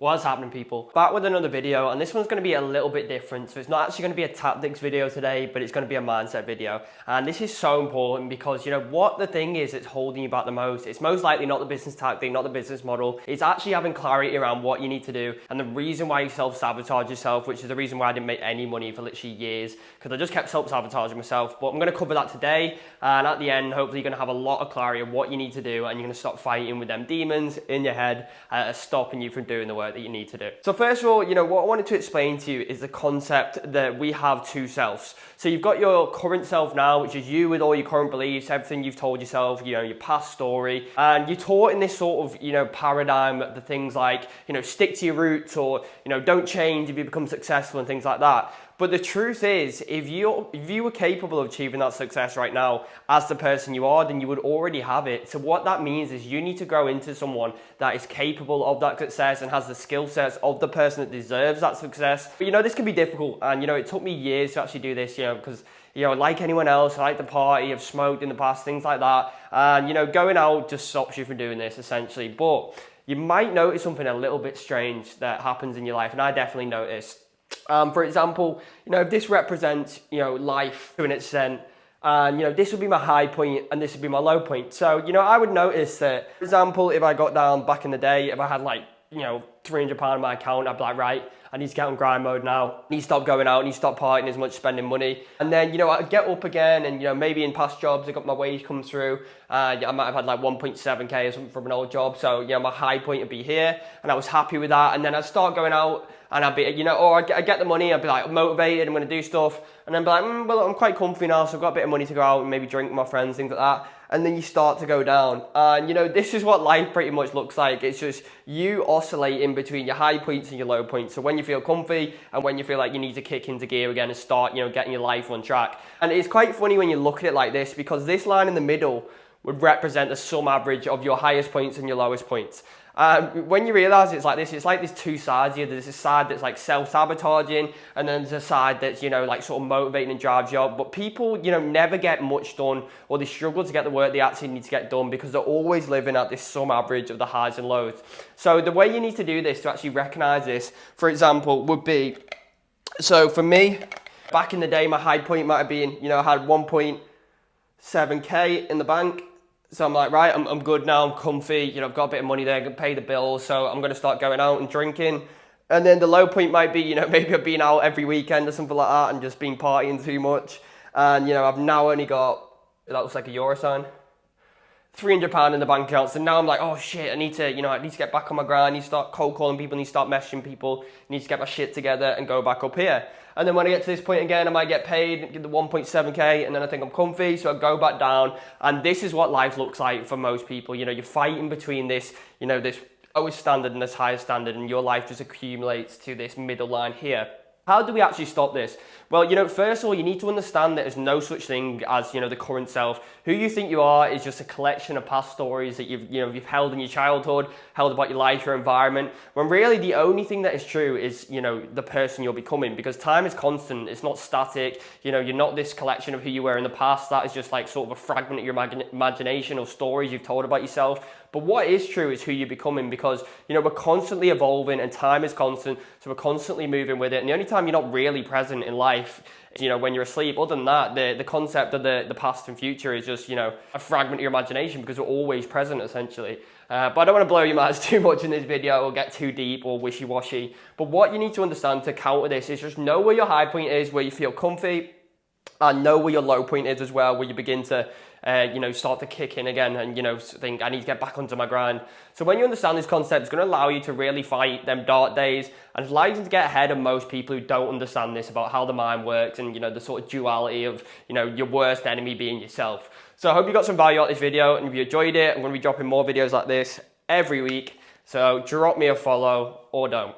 What's happening, people? Back with another video, and this one's going to be a little bit different. So it's not actually going to be a tactics video today, but it's going to be a mindset video. And this is so important because, what the thing is that's holding you back the most, it's most likely not the business tactic, not the business model. It's actually having clarity around what you need to do and the reason why you self-sabotage yourself, which is the reason why I didn't make any money for literally years, because I just kept self-sabotaging myself. But I'm going to cover that today, and at the end, hopefully you're going to have a lot of clarity of what you need to do, and you're going to stop fighting with them demons in your head, stopping you from doing the work that you need to do. So first of all, what I wanted to explain to you is the concept that we have two selves. So you've got your current self now, which is you with all your current beliefs, everything you've told yourself, your past story, and you're taught in this sort of, paradigm the things like, stick to your roots, or, don't change if you become successful and things like that. But the truth is, if you were capable of achieving that success right now as the person you are, then you would already have it. So what that means is you need to grow into someone that is capable of that success and has the skill sets of the person that deserves that success. But this can be difficult, and it took me years to actually do this, because like anyone else, I like the party, I've smoked in the past, things like that. And going out just stops you from doing this essentially. But you might notice something a little bit strange that happens in your life, and I definitely noticed. For example, if this represents, life to an extent, and, this would be my high point and this would be my low point. So, I would notice that, for example, if I got down back in the day, if I had like, £300 in my account, I'd be like, right, I need to get on grind mode now. I need to stop going out, I need to stop partying as much, spending money. And then, I'd get up again, and, maybe in past jobs, I got my wage come through. I might have had like 1.7k or something from an old job. So, my high point would be here, and I was happy with that. And then I'd start going out, and I'd be, I get the money, I'd be like motivated, I'm going to do stuff. And then be like, well, I'm quite comfy now, so I've got a bit of money to go out and maybe drink with my friends, things like that. And then you start to go down. And, this is what life pretty much looks like. It's just you oscillating between your high points and your low points. So when you feel comfy and when you feel like you need to kick into gear again and start, getting your life on track. And it's quite funny when you look at it like this, because this line in the middle would represent the sum average of your highest points and your lowest points. When you realize it's like this, it's like there's two sides here. There's a side that's like self-sabotaging, and then there's a side that's, like sort of motivating and drives you up. But people, never get much done, or they struggle to get the work they actually need to get done because they're always living at this sum average of the highs and lows. So the way you need to do this to actually recognize this, for example, would be, so for me, back in the day, my high point might have been, I had 1.7k in the bank. So I'm like, right, I'm good now, I'm comfy, I've got a bit of money there, I can pay the bills, so I'm going to start going out and drinking. And then the low point might be, maybe I've been out every weekend or something like that and just been partying too much. And, I've now only got, that looks like a euro sign, £300 in the bank account. So now I'm like, oh shit, I need to get back on my grind, I need to start cold calling people, I need to start messaging people, I need to get my shit together and go back up here. And then when I get to this point again, I might get paid, get the 1.7k, and then I think I'm comfy, so I go back down. And this is what life looks like for most people. You're fighting between this, this lowest standard and this highest standard, and your life just accumulates to this middle line here. How do we actually stop this? Well, first of all, you need to understand that there's no such thing as, the current self. Who you think you are is just a collection of past stories that you've held in your childhood, held about your life, your environment, when really the only thing that is true is, the person you're becoming, because time is constant. It's not static. You're not this collection of who you were in the past. That is just like sort of a fragment of your imagination of stories you've told about yourself. But what is true is who you're becoming, because, we're constantly evolving and time is constant. So we're constantly moving with it. And the only time you're not really present in life is, when you're asleep. Other than that, the concept of the past and future is just, a fragment of your imagination, because we're always present essentially. But I don't want to blow your minds too much in this video or get too deep or wishy-washy. But what you need to understand to counter this is just know where your high point is, where you feel comfy, and know where your low point is as well, where you begin to start to kick in again and, think I need to get back onto my grind. So when you understand this concept, it's going to allow you to really fight them dark days, and it allows you to get ahead of most people who don't understand this about how the mind works and, the sort of duality of, your worst enemy being yourself. So I hope you got some value out of this video, and if you enjoyed it, I'm going to be dropping more videos like this every week. So drop me a follow or don't.